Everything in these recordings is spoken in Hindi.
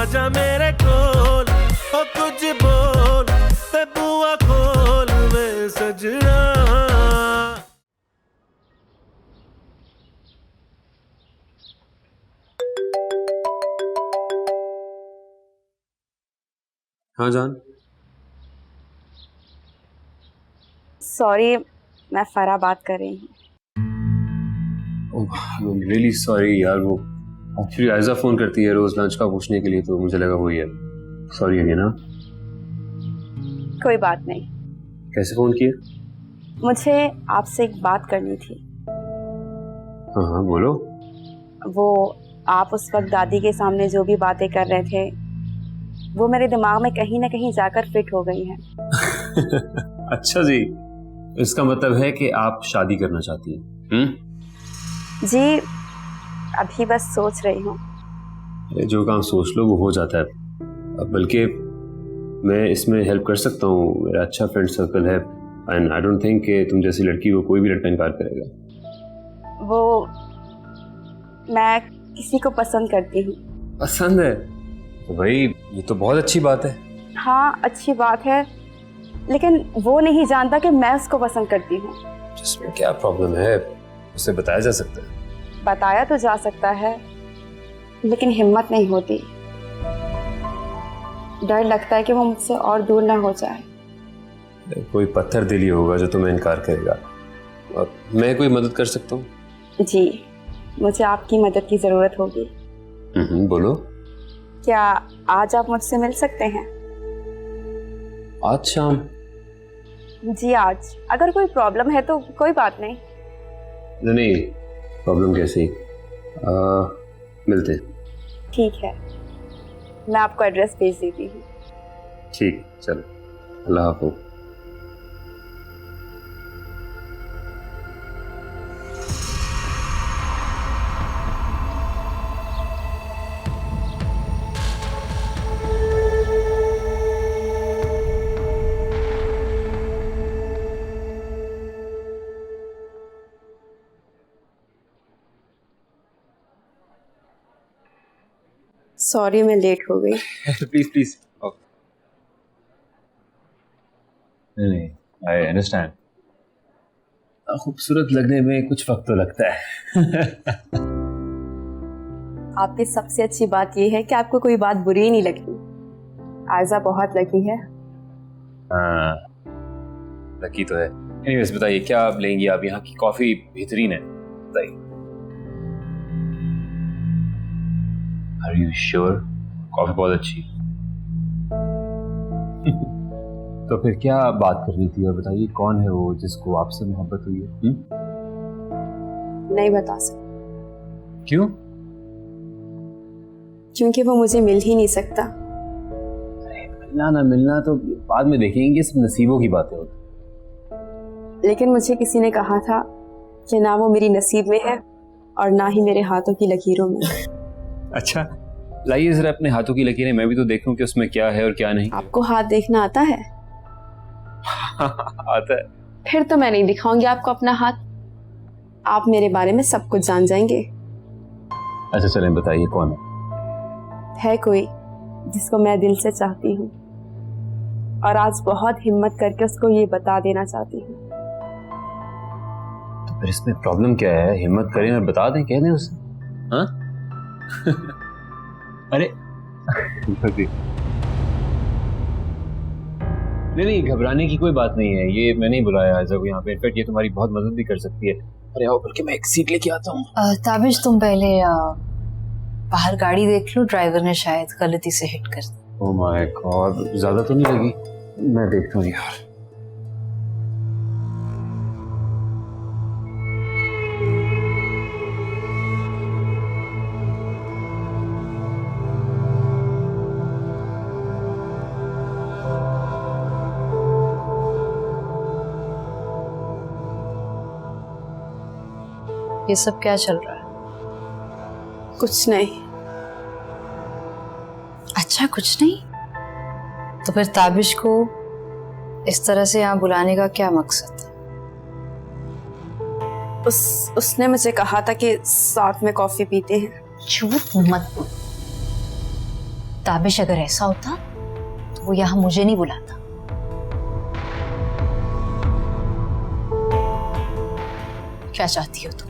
आजा मेरे कोल ओ कुछ बोल ते बुआ खोल वे सजना। हाँ जान। सॉरी, मैं फरा बात कर रही हूँ। रियली सॉरी यार, वो एक्चुअली आयजा फोन करती है रोज लंच का पूछने के लिए, तो मुझे लगा वही है। Sorry again. ना कोई बात नहीं। कैसे फोन किया? मुझे आपसे एक बात करनी थी। हाँ हाँ बोलो। वो आप उस वक्त दादी के सामने जो भी बातें कर रहे थे वो मेरे दिमाग में कहीं ना कहीं जाकर फिट हो गई हैं। अच्छा जी, इसका मतलब है कि आप शादी करना चाहती हैं? जी, अभी बस सोच रही हूँ। जो काम सोच लो वो हो जाता है। अब बल्कि मैं इसमें हेल्प कर सकता हूँ, मेरा अच्छा फ्रेंड सर्कल है एंड आई डोंट थिंक कि तुम जैसी लड़की को कोई भी लड़का इनकार करेगा। वो मैं किसी को पसंद करती हूँ। पसंद है? तो भाई ये तो बहुत अच्छी बात है। हाँ अच्छी बात है, लेकिन वो नहीं जानता कि मैं उसको पसंद करती हूँ। जिसमें क्या प्रॉब्लम है, उसे बताया जा सकता है। बताया तो जा सकता है लेकिन हिम्मत नहीं होती। डर लगता है कि वो मुझसे और दूर ना हो जाए। कोई पत्थर दिली होगा जो तुम्हें इनकार करेगा। और मैं कोई मदद कर सकता हूँ? जी, मुझे आपकी मदद की जरूरत होगी। बोलो। क्या आज आप मुझसे मिल सकते हैं? आज शाम? जी आज। अगर कोई प्रॉब्लम है तो कोई बात नहीं। नहीं प्रॉब्लम कैसी, मिलते हैं। ठीक है, मैं आपको एड्रेस भेज देती हूँ। ठीक, चलो, अल्लाह हाफ़िज़। सॉरी मैं लेट हो गई। Please please. नहीं, आई अंडरस्टैंड। खूबसूरत लगने में कुछ वक्त तो लगता है। आपकी सबसे अच्छी बात यह है कि आपको कोई बात बुरी ही नहीं लगती। आयजा बहुत लकी है। हाँ लकी तो है। एनीवेज बताइए क्या आप लेंगी? आप यहाँ की कॉफी बेहतरीन है, बताइए। Are you sure? कॉफी बहुत अच्छी। तो फिर क्या बात करनी थी, और बताइए कौन है वो जिसको आपसे मोहब्बत हुई है? नहीं बता सकती। क्यों? क्योंकि वो मुझे मिल ही नहीं सकता। अरे मिलना ना मिलना तो बाद में देखेंगे, सब नसीबों की बातें होती। लेकिन मुझे किसी ने कहा था कि ना वो मेरी नसीब में है और ना ही मेरे हाथों की लकीरों में। अच्छा लाइए जरा अपने हाथों की लकीरें मैं भी तो देखूं कि उसमें क्या है और क्या नहीं। आपको हाथ देखना आता है? आता है। फिर तो मैं नहीं दिखाऊंगी आपको अपना हाथ। आप मेरे बारे में सब कुछ जान जाएंगे। अच्छा चलें, बताइए कौन है कोई जिसको मैं दिल से चाहती हूँ और आज बहुत हिम्मत करके उसको ये बता देना चाहती हूँ। तो फिर इसमें प्रॉब्लम क्या है? हिम्मत करें और बता दें, कह दें उसे। हाँ? अरे नहीं घबराने की कोई बात नहीं है। ये मैंने ही बुलाया आयजा को यहाँ पे। इनफैक्ट ये तुम्हारी बहुत मदद भी कर सकती है। अरे आओ, बल्कि मैं एक सीट लेके आता हूँ। ताबिश तुम पहले बाहर गाड़ी देख लो, ड्राइवर ने शायद गलती से हिट कर दी। ओह माय गॉड, ज्यादा तो नहीं लगी? मैं देखता हूँ यार। ये सब क्या चल रहा है? कुछ नहीं। अच्छा कुछ नहीं? तो फिर ताबिश को इस तरह से यहाँ बुलाने का क्या मकसद था? उसने मुझे कहा था कि साथ में कॉफी पीते हैं। झूठ मत बोल। ताबिश अगर ऐसा होता तो वो यहाँ मुझे नहीं बुलाता। क्या चाहती हो तुम?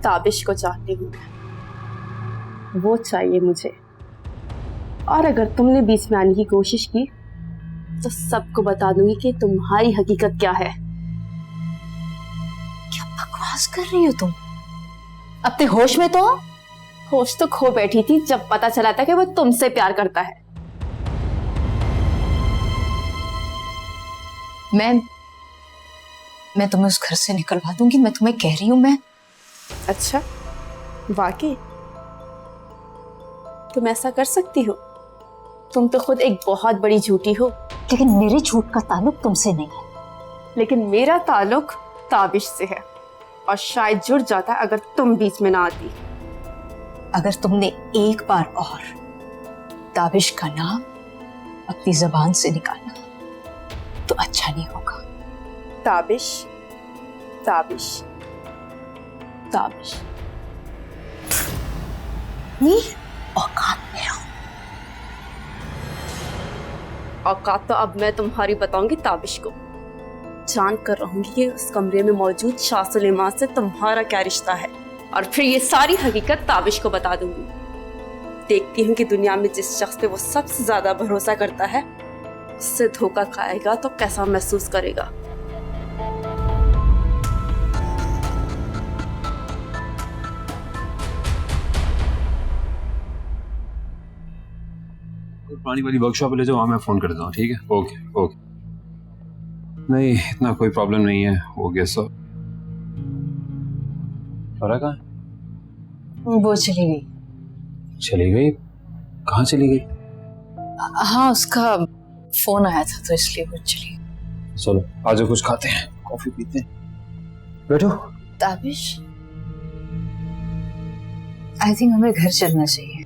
ताबिश को चाहती हूँ मैं, वो चाहिए मुझे। और अगर तुमने बीच में आने की कोशिश की तो सबको बता दूंगी कि तुम्हारी हकीकत क्या है। क्या बकवास कर रही हो तुम? अपने होश में तो? होश तो खो बैठी थी जब पता चला था कि वो तुमसे प्यार करता है। मैं तुम्हें उस घर से निकलवा दूंगी, मैं तुम्हें कह रही हूं। मैं अच्छा, वाकई तुम ऐसा कर सकती हो? तुम तो खुद एक बहुत बड़ी झूठी हो। लेकिन मेरे झूठ का ताल्लुक तुमसे नहीं है। लेकिन मेरा ताल्लुक ताबिश से है, और शायद जुड़ जाता अगर तुम बीच में ना आती। अगर तुमने एक बार और ताबिश का नाम अपनी जबान से निकाला तो अच्छा नहीं होगा। ताबिश, ताबिश, ताबिश। नहीं, औकात में रहो। औकात तो अब मैं तुम्हारी बताऊंगी ताबिश को। जान कर रहूंगी कि उस कमरे में मौजूद शाह सुलेमान से तुम्हारा क्या रिश्ता है, और फिर ये सारी हकीकत ताबिश को बता दूंगी। देखती हूँ कि दुनिया में जिस शख्स पे वो सबसे ज्यादा भरोसा करता है उससे धोखा खाएगा तो कैसा महसूस करेगा। पुरानी वाली वर्कशॉप ले जाओ, वहाँ मैं फोन कर देता हूँ। ठीक है, ओके ओके। नहीं, इतना कोई प्रॉब्लम नहीं है, हो गया सब। फरा कहाँ है? वो चली गई। चली गई? कहाँ चली गई? हाँ, उसका फोन आया था तो इसलिए वो चली गई। चलो आज कुछ खाते हैं, कॉफी पीते हैं। बैठो। ताबिश, आई थिंक हमें घर चलना चाहिए।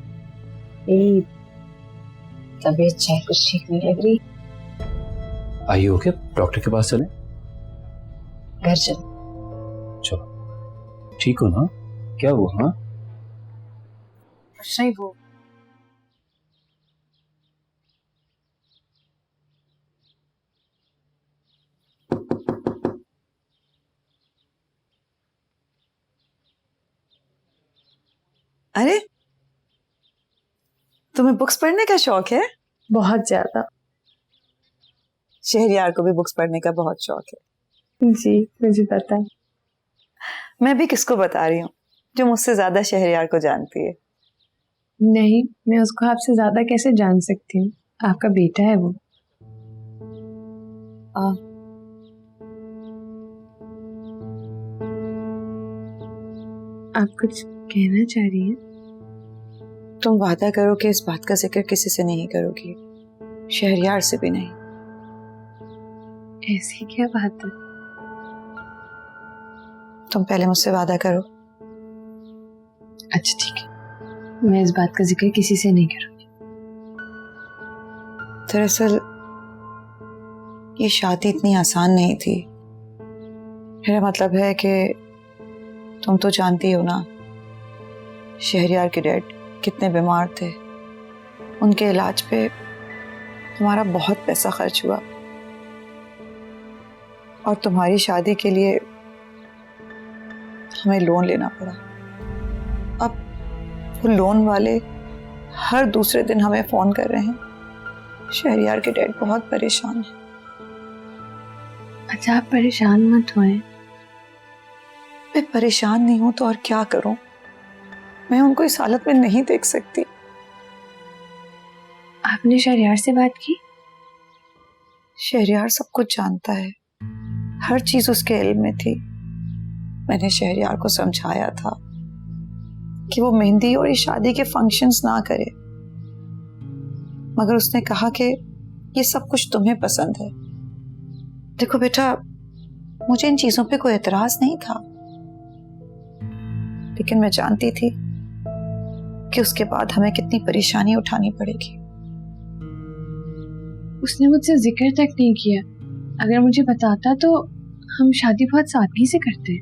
तबीयत चाहे कुछ ठीक नहीं लग रही। आइए ओके, डॉक्टर के पास चले। घर चल। चलो, ठीक हो ना? क्या हुआ? हाँ, कुछ नहीं। वो अरे, तुम्हें बुक्स पढ़ने का शौक है? बहुत ज्यादा। शहरयार को भी बुक्स पढ़ने का बहुत शौक है। जी, मुझे पता है। मैं भी किसको बता रही हूँ जो मुझसे ज्यादा शहरयार को जानती है। नहीं, मैं उसको आपसे ज्यादा कैसे जान सकती हूँ? आपका बेटा है वो। आप कुछ कहना चाह रही हैं? तुम वादा करो कि इस बात का जिक्र किसी से नहीं करोगी, शहरयार से भी नहीं। ऐसी क्या बात है? तुम पहले मुझसे वादा करो। अच्छा ठीक है, मैं इस बात का जिक्र किसी से नहीं करूंगी। दरअसल ये शादी इतनी आसान नहीं थी। मेरा मतलब है कि तुम तो जानती हो ना, शहरयार के डैड कितने बीमार थे। उनके इलाज पे तुम्हारा बहुत पैसा खर्च हुआ, और तुम्हारी शादी के लिए हमें लोन लेना पड़ा। अब वो लोन वाले हर दूसरे दिन हमें फोन कर रहे हैं। शहरयार के डैड बहुत परेशान हैं। अच्छा, आप परेशान मत होएं। मैं परेशान नहीं हूं तो और क्या करूं? मैं उनको इस हालत में नहीं देख सकती। आपने शहरयार से बात की? शहरयार सब कुछ जानता है, हर चीज उसके इल्म में थी। मैंने शहरयार को समझाया था कि वो मेहंदी और ये शादी के फंक्शंस ना करे, मगर उसने कहा कि ये सब कुछ तुम्हें पसंद है। देखो बेटा, मुझे इन चीजों पे कोई एतराज नहीं था, लेकिन मैं जानती थी कि उसके बाद हमें कितनी परेशानी उठानी पड़ेगी। उसने मुझसे जिक्र तक नहीं किया। अगर मुझे बताता तो हम शादी बहुत सादगी से करते।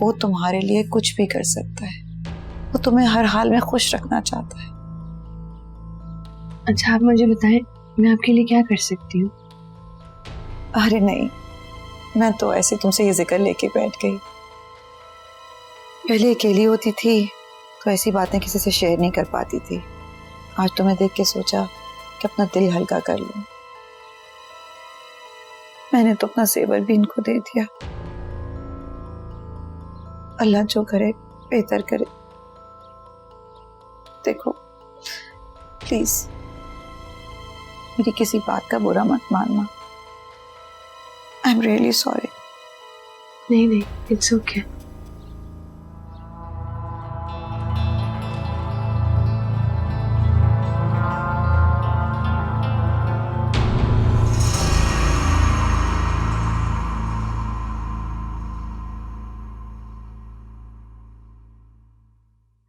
वो तुम्हारे लिए कुछ भी कर सकता है। वो तुम्हें हर हाल में खुश रखना चाहता है। अच्छा आप मुझे बताएं, मैं आपके लिए क्या कर सकती हूँ? अरे नहीं, मैं तो ऐसे तुमसे ये जिक्र लेके बैठ गई। पहले अकेली होती थी तो ऐसी बातें किसी से शेयर नहीं कर पाती थी। आज तुम्हें देख के सोचा कि अपना दिल हल्का कर लूं। मैंने तो अपना जेवर भी इनको दे दिया। अल्लाह जो करे बेहतर करे। देखो प्लीज मेरी किसी बात का बुरा मत मानना। I am really sorry. नहीं नहीं, इट्स ओके।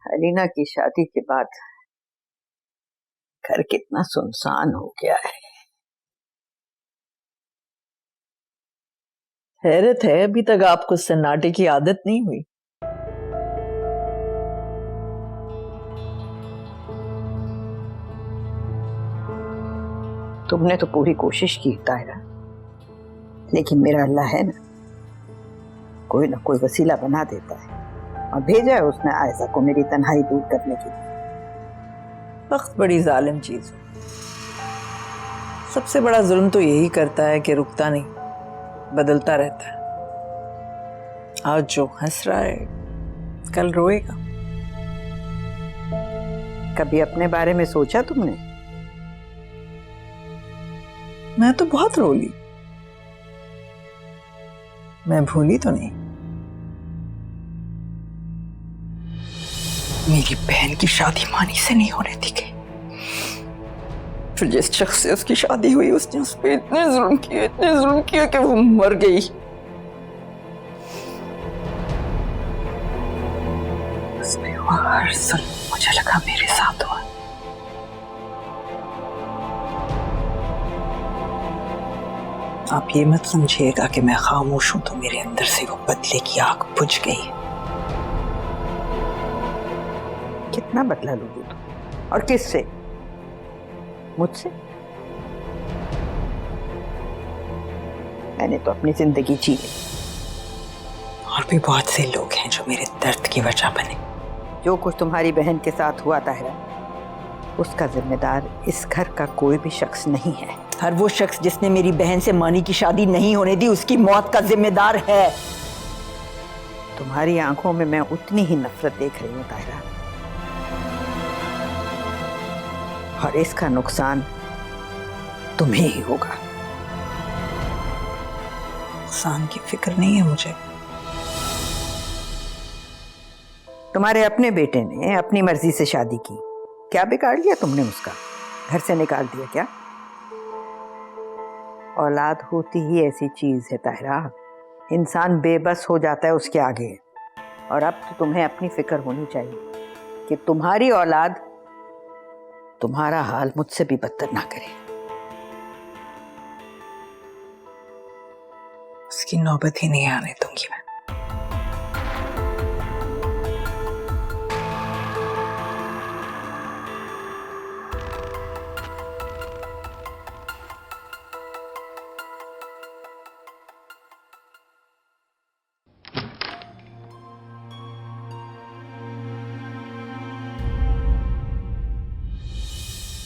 अलीना की शादी के बाद घर कितना सुनसान हो गया है। हैरत है अभी तक आपको सन्नाटे की आदत नहीं हुई। तुमने तो पूरी कोशिश की ताहिरा, लेकिन मेरा अल्लाह है ना कोई वसीला बना देता है और भेजा है उसने आयशा को मेरी तन्हाई दूर करने के लिए। वक्त बड़ी जालिम चीज है। सबसे बड़ा जुल्म तो यही करता है कि रुकता नहीं, बदलता रहता है। आज जो हंस रहा है कल रोएगा। कभी अपने बारे में सोचा तुमने? मैं तो बहुत रोली, मैं भूली तो नहीं। मेरी बहन की शादी मानी से नहीं होने दी गई। फिर जिस शख्स से उसकी शादी हुई उसने उस पर इतने जुल्म किए कि वो मर गई। उसमें हुआ हर जुल्म मुझे लगा मेरे साथ हुआ। आप ये मत समझिएगा कि मैं खामोश हूं तो मेरे अंदर से वो बदले की आग बुझ गई। कितना बदला लोगी तुम, और किससे? मुझसे? मैंने तो अपनी जिंदगी जी ली। और भी बहुत से लोग हैं जो मेरे दर्द की वजह बने। जो कुछ तुम्हारी बहन के साथ हुआ ताहिरा, उसका जिम्मेदार इस घर का कोई भी शख्स नहीं है। हर वो शख्स जिसने मेरी बहन से मानी की शादी नहीं होने दी उसकी मौत का जिम्मेदार है। तुम्हारी आंखों में मैं उतनी ही नफरत देख रही हूं ताहिरा, और इसका नुकसान तुम्हें ही होगा। नुकसान की फिक्र नहीं है मुझे। तुम्हारे अपने बेटे ने अपनी मर्जी से शादी की, क्या बिगाड़ लिया तुमने उसका? घर से निकाल दिया क्या? औलाद होती ही ऐसी चीज है ताहिरा, इंसान बेबस हो जाता है उसके आगे। और अब तो तुम्हें अपनी फिक्र होनी चाहिए कि तुम्हारी औलाद तुम्हारा हाल मुझसे भी बदतर ना करे। उसकी नौबत ही नहीं आने दूंगी मैं।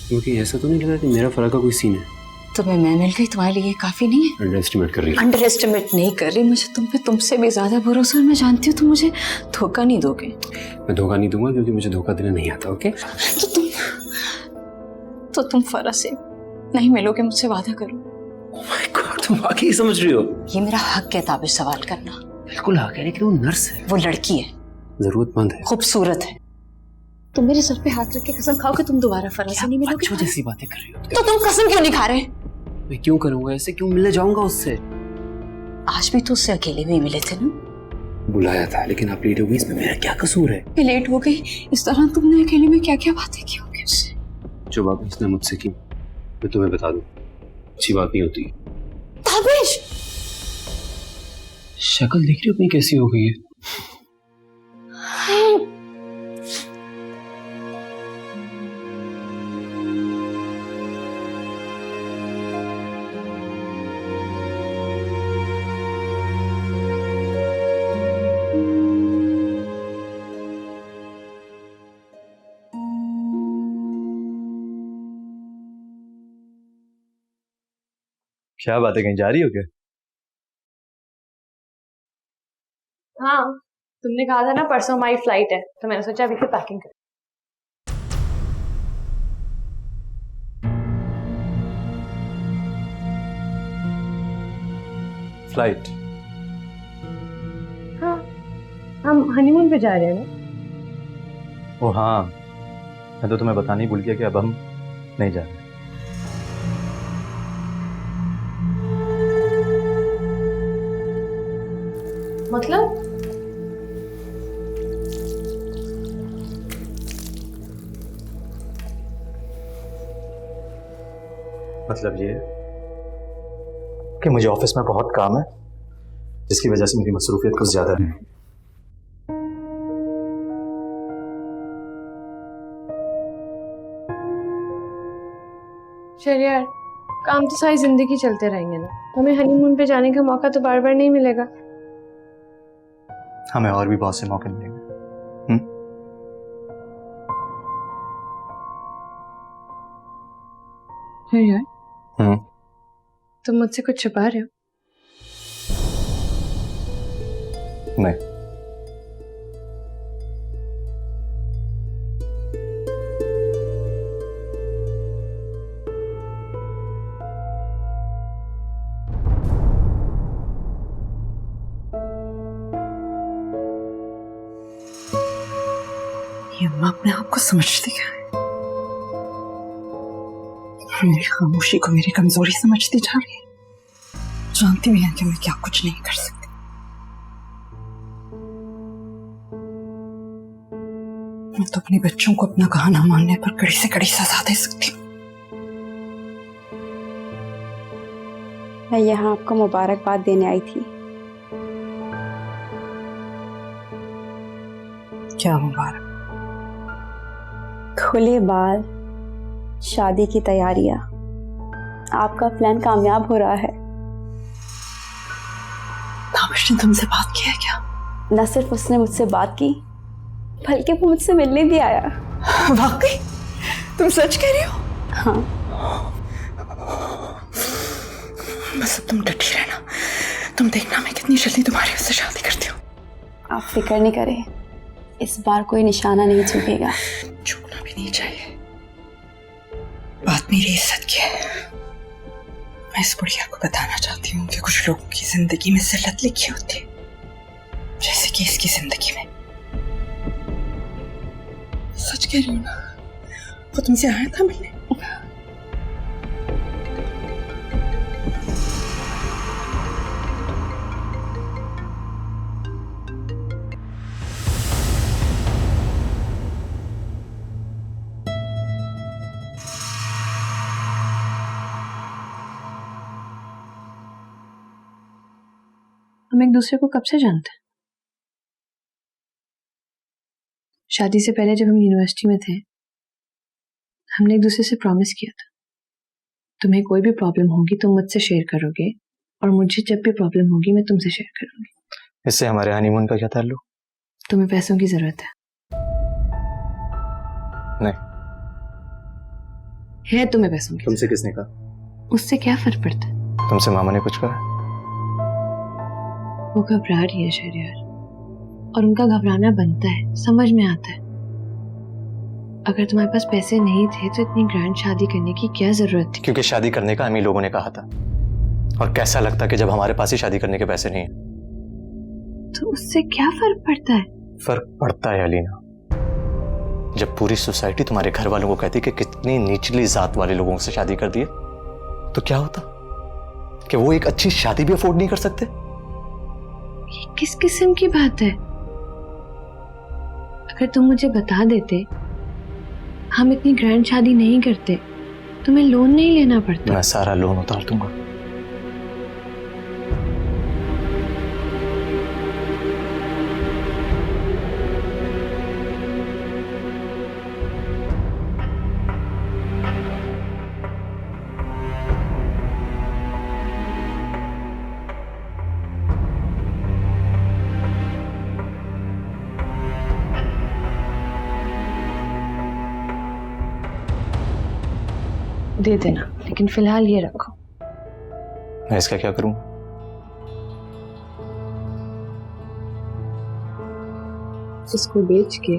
क्योंकि ऐसा तो नहीं लगा कि मेरा फर्क का कोई सीन है। तुम्हें मैं मिल गई, तुम्हारे लिए काफी नहीं है? अंडर एस्टिमेट कर रही है। अंडर एस्टिमेट नहीं कर रही, मुझे तुम पे तुमसे भी ज्यादा भरोसा, और मैं जानती हूँ तुम मुझे धोखा नहीं दोगे। मैं धोखा नहीं दूंगा क्योंकि मुझे धोखा देना नहीं आता। ओके तो तुम फरा से नहीं मिलोगे मुझसे, वादा करो। ओह माय गॉड, तुम वाकई समझ रही हो? ये मेरा हक है ताबिश सवाल करना। बिल्कुल हक है, लेकिन वो नर्स है, वो लड़की है, जरूरतमंद है, खूबसूरत है। तुम मेरे सर पे हाथ रख के कसम खाओ कि तुम दोबारा फरा से नहीं मिलोगे। बच्चों जैसी बातें कर रही हो। तो तुम कसम क्यों नहीं खा रहे? मैं क्यों करूंगा ऐसे? क्यों मिलने जाऊंगा उससे? आज भी तो उससे अकेले में ही मिले थे ना? बुलाया था, लेकिन आप लेट हो गई, इसमें मेरा क्या कसूर है? मैं लेट हो गई, इस तरह तुमने अकेले में क्या क्या बातें की होंगी उससे? जो बात उसने मुझसे की मैं तुम्हें बता दूं, अच्छी बात नहीं होती। ताबिश, शक्ल देख रही हो अपनी कैसी हो गई है? क्या बात है, कहीं जा रही हो क्या? हाँ, तुमने कहा था ना परसों हमारी फ्लाइट है, तो मैंने सोचा अभी से पैकिंग कर। फ्लाइट? हाँ, हम हनीमून पे जा रहे हैं ना। ओ हाँ, मैं तो तुम्हें बताना ही भूल गया कि अब हम नहीं जा रहे। मतलब ये कि मुझे ऑफिस में बहुत काम है, जिसकी वजह से मेरी मसरूफियत कुछ ज्यादा है। शहरयार, काम तो सारी जिंदगी चलते रहेंगे ना, हमें हनीमून पे जाने का मौका तो बार बार नहीं मिलेगा। हमें और भी बहुत से मौके मिलेंगे। शहरयार, तुम मुझसे कुछ छुपा रहे हो? नहीं। ये अम्मा अपने आप को समझती क्या है? मेरी खामोशी को मेरी कमजोरी समझती जा रही है। जानती भी है कि मैं क्या कुछ नहीं कर सकती। मैं तो अपने बच्चों को अपना कहा ना मानने पर कड़ी से कड़ी सजा दे सकती हूँ। मैं यहाँ आपको मुबारकबाद देने आई थी। क्या मुबारक? खुले बाल, शादी की तैयारियां, आपका प्लान कामयाब हो रहा है। ताबिश ने तुमसे बात की है क्या? न सिर्फ उसने मुझसे बात की, बल्कि वो मुझसे मिलने भी आया। वाकई? तुम सच कह रही हो? हाँ। बस अब तुम डटी रहना। तुम देखना मैं कितनी जल्दी तुम्हारी उससे शादी करती हूँ। आप फिक्र नहीं करें, इस बार कोई निशाना नहीं चूकेगा। चूकना भी नहीं चाहिए। बात मेरी इज्जत की है। मैं इस बुढ़िया को बताना चाहती हूँ कि कुछ लोगों की जिंदगी में जिल्लत लिखी होती है, जैसे कि इसकी जिंदगी में। सच कह रही हूँ ना? वो तुमसे आया था मिलने? हम एक दूसरे को कब से जानते हैं? शादी से पहले जब हम यूनिवर्सिटी में थे, हमने एक दूसरे से प्रॉमिस किया था, तुम्हें कोई भी प्रॉब्लम होगी तुम मुझसे शेयर करोगे, और मुझे जब भी प्रॉब्लम होगी मैं तुमसे शेयर करूंगी। इससे हमारे हनीमून का क्या ताल्लुक? तुम्हें पैसों की जरूरत है? नहीं। है तुम्हें पैसों की? तुमसे किसने कहा? उससे क्या फर्क पड़ता है? तुमसे मामा ने कुछ कहा? वो घबरा रही है शहरयार, और उनका घबराना बनता है, समझ में आता है। अगर तुम्हारे पास पैसे नहीं थे तो इतनी ग्रैंड शादी करने की क्या जरूरत थी? क्योंकि शादी करने का हम ही लोगों ने कहा था, और कैसा लगता कि जब हमारे पास ही शादी करने के पैसे नहीं है। तो उससे क्या फर्क पड़ता है? फर्क पड़ता है अलीना। जब पूरी सोसाइटी तुम्हारे घर वालों को कहती कि कितनी निचली जात वाले लोगों से शादी कर दी है, तो क्या होता कि वो एक अच्छी शादी भी अफोर्ड नहीं कर सकते? ये किस किस्म की बात है? अगर तुम मुझे बता देते हम इतनी ग्रैंड शादी नहीं करते, तुम्हें लोन नहीं लेना पड़ता। मैं सारा लोन उतार दूंगा। दे देना, लेकिन फिलहाल ये रखो। मैं इसका क्या करूं? इसको बेच के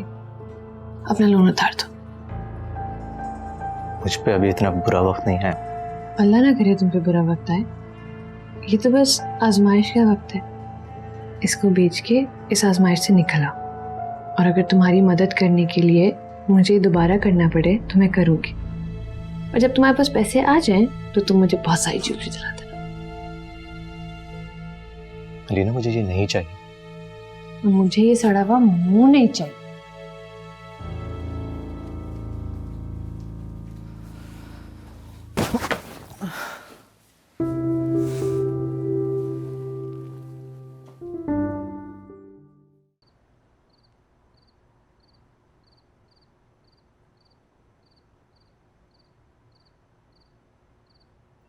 अपना लोन उतार दो। मुझ पे अभी इतना बुरा वक्त नहीं है। अल्लाह ना करे तुम पे बुरा वक्त आए, ये तो बस आजमाइश का वक्त है। इसको बेच के इस आजमाइश से निकल आओ, और अगर तुम्हारी मदद करने के लिए मुझे दोबारा करना पड़े तो मैं करूँगी। और जब तुम्हारे पास पैसे आ जाएं तो तुम मुझे बहुत सारी ज्वेलरी दिला देना। अलीना, मुझे ये नहीं चाहिए। मुझे ये सड़ा हुआ मुंह नहीं चाहिए।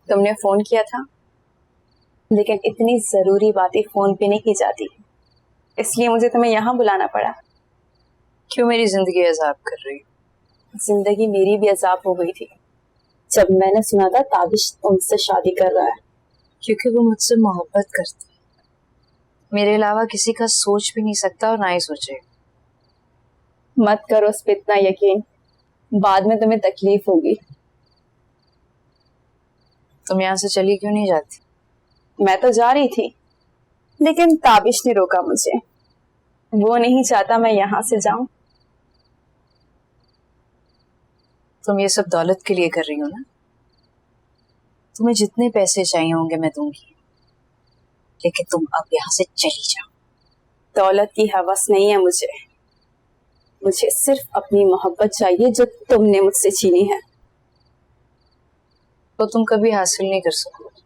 तुमने फोन किया था, लेकिन इतनी जरूरी बातें फोन पे नहीं की जाती, इसलिए मुझे तुम्हें यहाँ बुलाना पड़ा। क्यों मेरी जिंदगी अजाब कर रही हो? जिंदगी मेरी भी अजाब हो गई थी जब मैंने सुना था ताबिश तुमसे शादी कर रहा है। क्योंकि वो मुझसे मोहब्बत करती है। मेरे अलावा किसी का सोच भी नहीं सकता और ना ही सोचे। मत करो उस पे इतना यकीन, बाद में तुम्हें तकलीफ होगी। तुम यहाँ से चली क्यों नहीं जाती? मैं तो जा रही थी, लेकिन ताबिश ने रोका मुझे। वो नहीं चाहता मैं यहाँ से जाऊं। तुम ये सब दौलत के लिए कर रही हो ना? तुम्हें जितने पैसे चाहिए होंगे मैं दूंगी, लेकिन तुम अब यहाँ से चली जाओ। दौलत की हवस नहीं है मुझे, मुझे सिर्फ अपनी मोहब्बत चाहिए जो तुमने मुझसे छीनी है। तो तुम कभी हासिल नहीं कर सकोगे।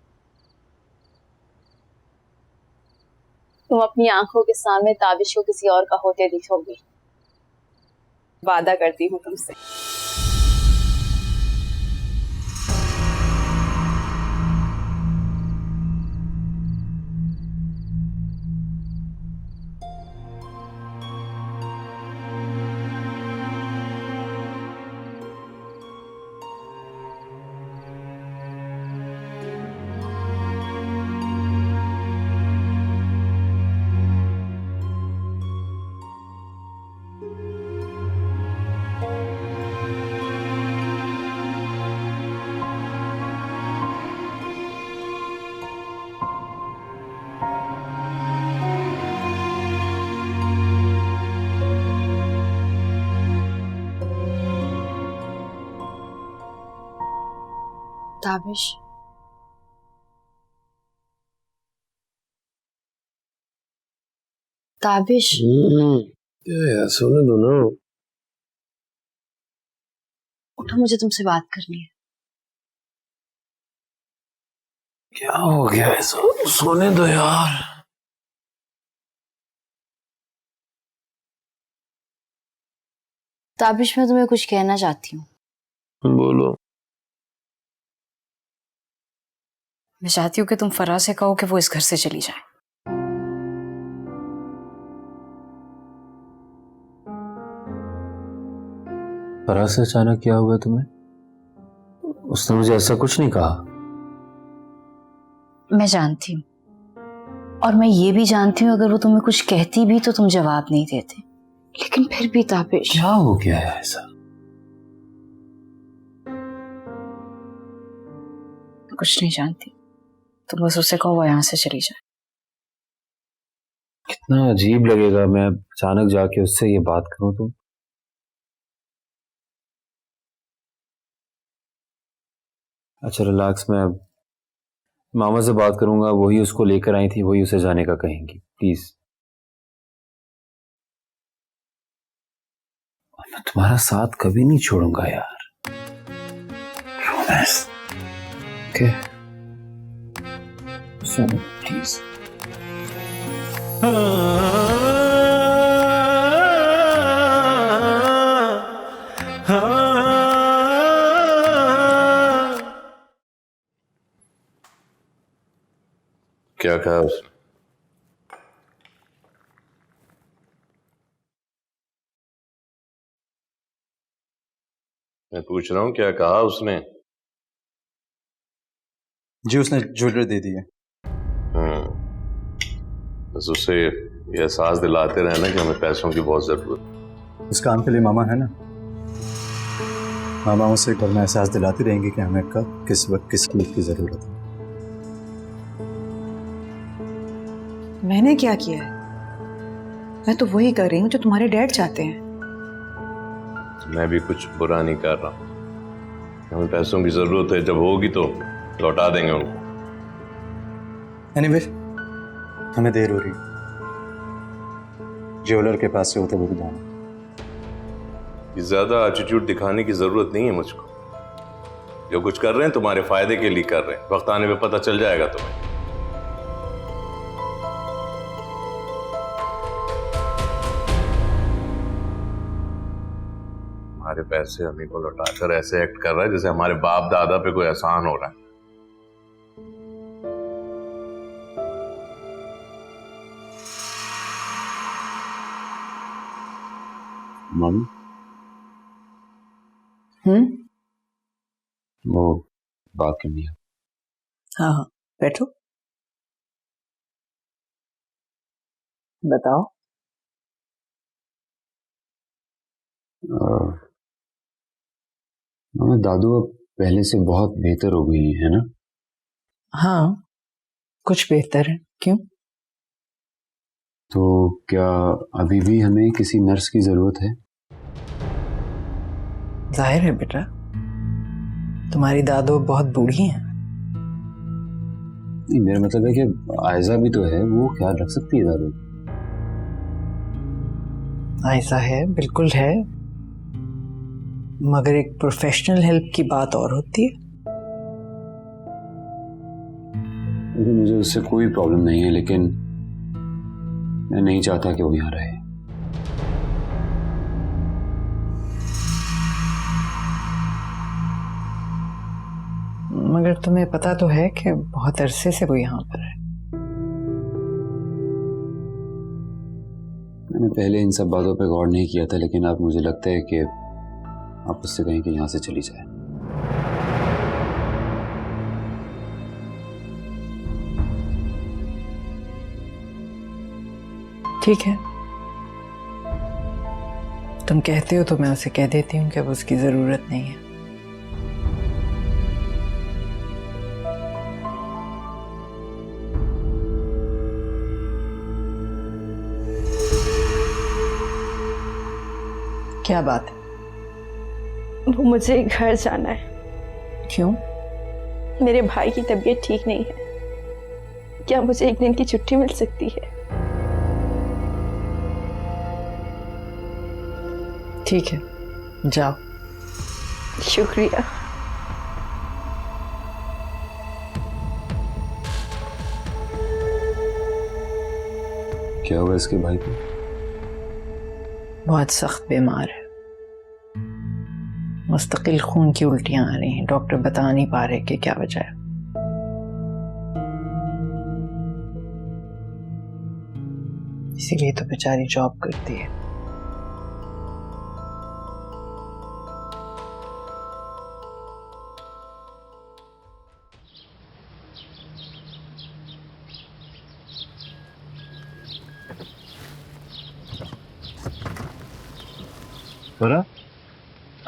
तुम अपनी आंखों के सामने ताबिश को किसी और का होते दिखोगी, वादा करती हूँ तुमसे। ताबिश, ताबिश, यार सोने दो ना। उठो, मुझे तुमसे बात करनी है। क्या हो गया है? सोने दो यार। ताबिश, मैं तुम्हें कुछ कहना चाहती हूँ। बोलो। मैं चाहती हूँ कि तुम फराज से कहो कि वो इस घर से चली जाए। फराज से अचानक क्या हुआ तुम्हें? उसने मुझे ऐसा कुछ नहीं कहा। मैं जानती हूँ, और मैं ये भी जानती हूँ अगर वो तुम्हें कुछ कहती भी तो तुम जवाब नहीं देते, लेकिन फिर भी ताबिश। क्या हो गया है ऐसा? कुछ नहीं जानती, तुम बस उससे कहो वो यहाँ से चली जाए। कितना अजीब लगेगा मैं अचानक जाके उससे ये बात करूं तो। अच्छा रिलैक्स, मैं मामा से बात करूंगा, वही उसको लेकर आई थी, वही उसे जाने का कहेंगी। प्लीज, मैं तुम्हारा साथ कभी नहीं छोड़ूंगा यार। प्रॉमिस। ओके, सुनो प्लीज। क्या कहा उसने? मैं पूछ रहा हूं क्या कहा उसने? जी उसने ज्वेलरी दे दी है। बस उसे ये एहसास दिलाते रहे ना कि हमें पैसों की बहुत जरूरत है। उस काम के लिए मामा है ना, मामा उसे घर में एहसास दिलाती रहेंगी कि हमें कब किस वक्त किस चीज की जरूरत है। मैंने क्या किया है? मैं तो वही कर रही हूँ जो तुम्हारे डैड चाहते हैं। मैं भी कुछ बुरा नहीं कर रहा, हमें पैसों की जरूरत है, जब होगी तो लौटा देंगे उनको। एनीवे, हमें देर हो रही, ज्वेलर के पास से होते हुए जाना। ज्यादा एटीट्यूड दिखाने की जरूरत नहीं है मुझको। जो कुछ कर रहे हैं तुम्हारे फायदे के लिए कर रहे हैं, वक्त आने पे पता चल जाएगा तुम्हें। हमारे पैसे हमें को लौटाकर ऐसे एक्ट कर रहा है जैसे हमारे बाप दादा पे कोई एहसान हो रहा है। मम्मी, वो बात करनी है। हाँ हाँ बैठो, बताओ। मम्मी, दादू अब पहले से बहुत बेहतर हो गई है ना? हाँ कुछ बेहतर है। क्यों? तो क्या अभी भी हमें किसी नर्स की जरूरत है? जाहिर है बेटा, तुम्हारी दादू बहुत बूढ़ी हैं। नहीं, मेरा मतलब है कि आयजा भी तो है, वो ख्याल रख सकती है दादू। ऐसा है, बिल्कुल है, मगर एक प्रोफेशनल हेल्प की बात और होती है। मुझे उससे कोई प्रॉब्लम नहीं है, लेकिन मैं नहीं चाहता कि वो यहाँ रहे। मगर तुम्हें पता तो है कि बहुत अरसे से वो यहाँ पर है। मैंने पहले इन सब बातों पे गौर नहीं किया था, लेकिन अब मुझे लगता है कि आप उससे कहें कि यहाँ से चली जाए। ठीक है, तुम कहते हो तो मैं उसे कह देती हूँ कि अब उसकी जरूरत नहीं है। क्या बात है? वो मुझे घर जाना है। क्यों? मेरे भाई की तबीयत ठीक नहीं है, क्या मुझे एक दिन की छुट्टी मिल सकती है? ठीक है, जाओ। शुक्रिया। क्या हुआ इसके भाई को? बहुत सख्त बीमार है, मुस्तकिल खून की उल्टियां आ रही हैं। डॉक्टर बता नहीं पा रहे कि क्या वजह है। इसीलिए तो बेचारी जॉब करती है।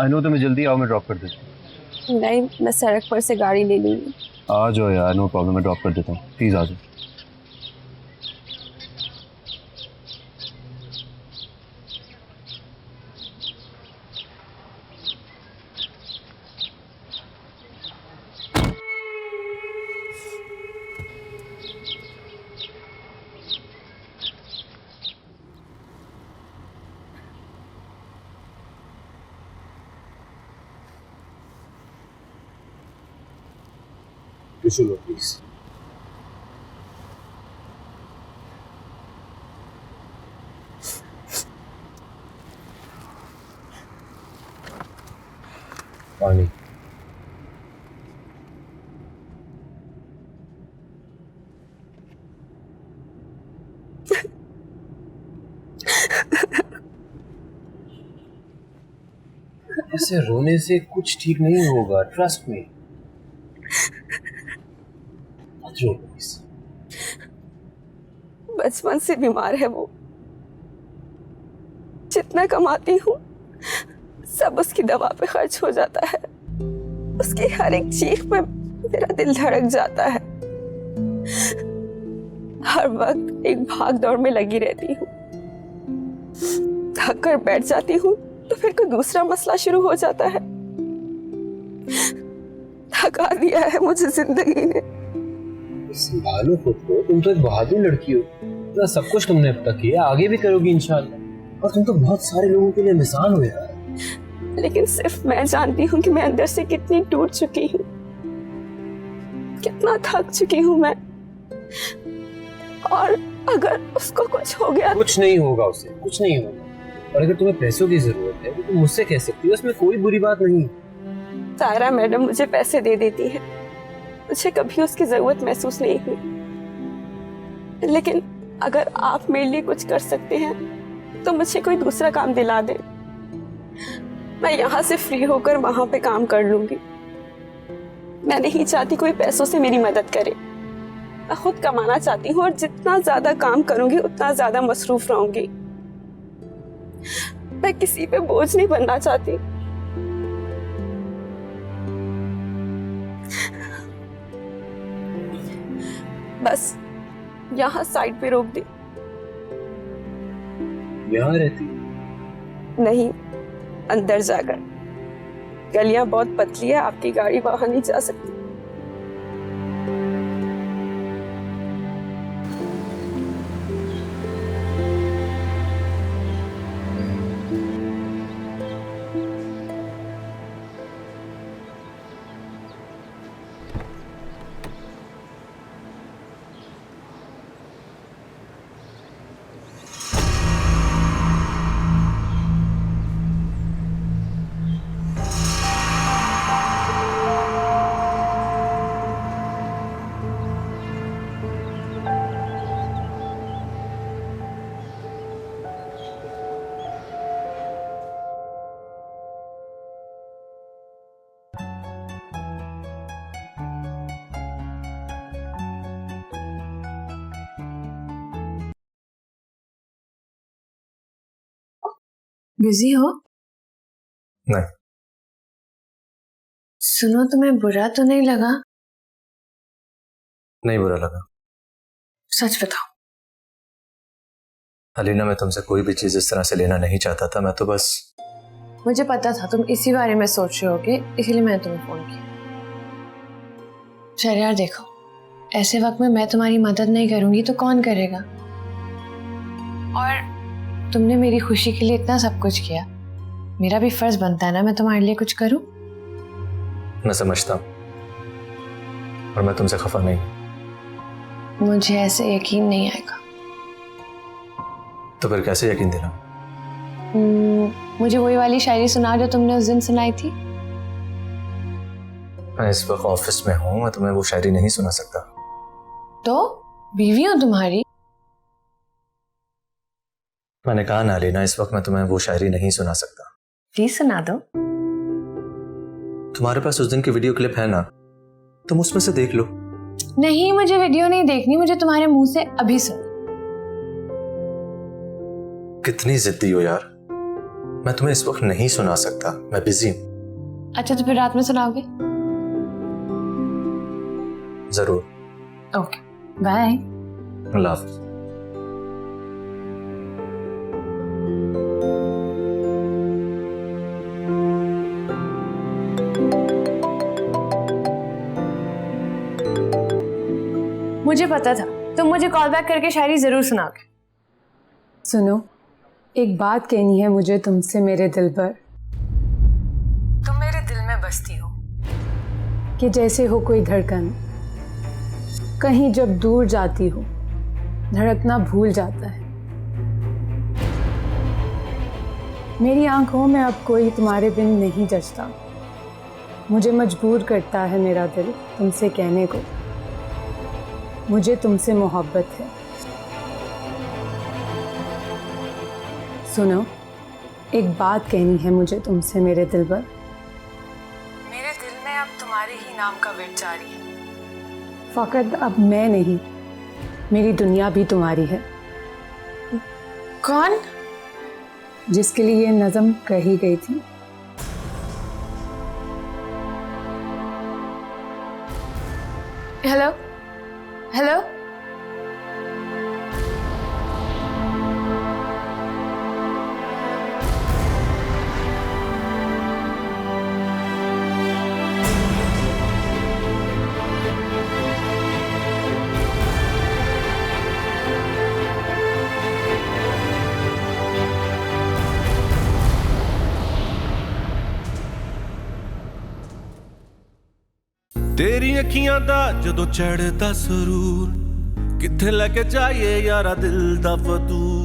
आई नो, तुम्हें जल्दी आओ, मैं ड्रॉप कर देता हूँ। नहीं, मैं सड़क पर से गाड़ी ले लूंगी। आ जाओ यार, नो प्रॉब्लम, मैं ड्रॉप कर देता हूँ, प्लीज आ जाओ। Tissue low please. पानी। ऐसे रोने से कुछ ठीक नहीं होगा, ट्रस्ट मी। मत रो प्लीज। बचपन से बीमार है वो। जितना कमाती हूँ सब उसकी दवा पे खर्च हो जाता है। उसकी हर एक चीख पे मेरा दिल धड़क जाता है। हर वक्त एक भाग दौड़ में लगी रहती हूँ। थक कर बैठ जाती हूँ तो फिर कोई दूसरा मसला शुरू हो जाता है। थका दिया है मुझे जिंदगी ने। संभालो खुद को, तुम तो एक बहादुर लड़की हो। इतना सब कुछ तुमने अब तक किया, आगे भी करोगी इंशाल्लाह। और तुम तो बहुत सारे लोगों के लिए मिसाल हो यार। लेकिन सिर्फ मैं जानती हूँ कि मैं अंदर से कितनी टूट चुकी हूँ, कितना थक चुकी हूँ मैं। और अगर उसको कुछ हो गया, कुछ नहीं होगा उसे, कुछ नहीं होगा। और अगर तुम्हें पैसों की जरूरत है तो तुम मुझसे कह सकती हो, उसमें कोई बुरी बात नहीं। सायरा मैडम मुझे पैसे दे देती है, मुझे कभी उसकी जरूरत महसूस नहीं हुई। लेकिन अगर आप मेरे लिए कुछ कर सकते हैं तो मुझे कोई दूसरा काम दिला दे। मैं यहाँ से फ्री होकर वहां पे काम कर लूंगी। मैं नहीं चाहती कोई पैसों से मेरी मदद करे। मैं खुद कमाना चाहती हूँ और जितना ज्यादा काम करूंगी उतना ज्यादा मसरूफ रहूंगी। मैं किसी पे बोझ नहीं बनना चाहती। बस यहाँ साइड पे रोक दी। यहाँ रहती? नहीं, अंदर जाकर। गलियां बहुत पतली है, आपकी गाड़ी वहां नहीं जा सकती। बिजी हो? नहीं। सुनो, तुम्हें बुरा तो नहीं लगा? नहीं बुरा लगा। सच बताओ। अलीना, मैं तुमसे कोई भी चीज इस तरह से लेना नहीं चाहता था। मैं तो बस, मुझे पता था तुम इसी बारे में सोच रहे होगे, इसलिए मैंने तुम्हें फोन किया। शहरयार देखो, ऐसे वक्त में मैं तुम्हारी मदद नहीं करूंगी तो कौन करेगा? और तुमने मेरी खुशी के लिए इतना सब कुछ किया, मेरा भी फर्ज बनता है ना मैं तुम्हारे लिए कुछ करूं। मैं समझता हूं और मैं तुमसे खफा नहीं। मुझे ऐसे यकीन नहीं आएगा। तो फिर कैसे यकीन दिलाऊं? मुझे वही वाली शायरी सुना जो तुमने उस दिन सुनाई थी। मैं इस वक्त ऑफिस में हूं, मैं तुम्हें वो शायरी नहीं सुना सकता। तो बीवी हूं तुम्हारी। मैंने कहा ना अलीना, इस वक्त मैं तुम्हें वो शायरी नहीं सुना सकता। प्लीज सुना दो। तुम्हारे पास उस दिन की वीडियो क्लिप है ना, तुम उसमें से देख लो। नहीं, मुझे वीडियो नहीं देखनी, मुझे तुम्हारे मुंह से अभी सुन। कितनी जिद्दी हो यार। मैं तुम्हें इस वक्त नहीं सुना सकता, मैं बिजी हूं। अच्छा, तो फिर रात में सुनाओगे? जरूर। Okay, bye. अल्लाह हाफ़िज़। मुझे पता था तुम मुझे कॉल बैक करके शायरी जरूर सुनाओगे। सुनो, एक बात कहनी है मुझे तुमसे मेरे दिल पर। तुम मेरे दिल में बसती हो कि जैसे हो कोई धड़कन, कहीं जब दूर जाती हो धड़कना भूल जाता है। मेरी आंखों में अब कोई तुम्हारे बिन नहीं जचता। मुझे मजबूर करता है मेरा दिल तुमसे कहने को, मुझे तुमसे मोहब्बत है। सुनो, एक बात कहनी है मुझे तुमसे मेरे दिल पर। मेरे दिल में अब तुम्हारे ही नाम का विरह जारी है। फकत अब मैं नहीं, मेरी दुनिया भी तुम्हारी है। कौन? जिसके लिए ये नज़म कही गई थी। हेलो हेलो, तेरी अखियां दा जदों चढ़दा सुरूर, किथे लेके जाइए यारा दिल दा फतूर।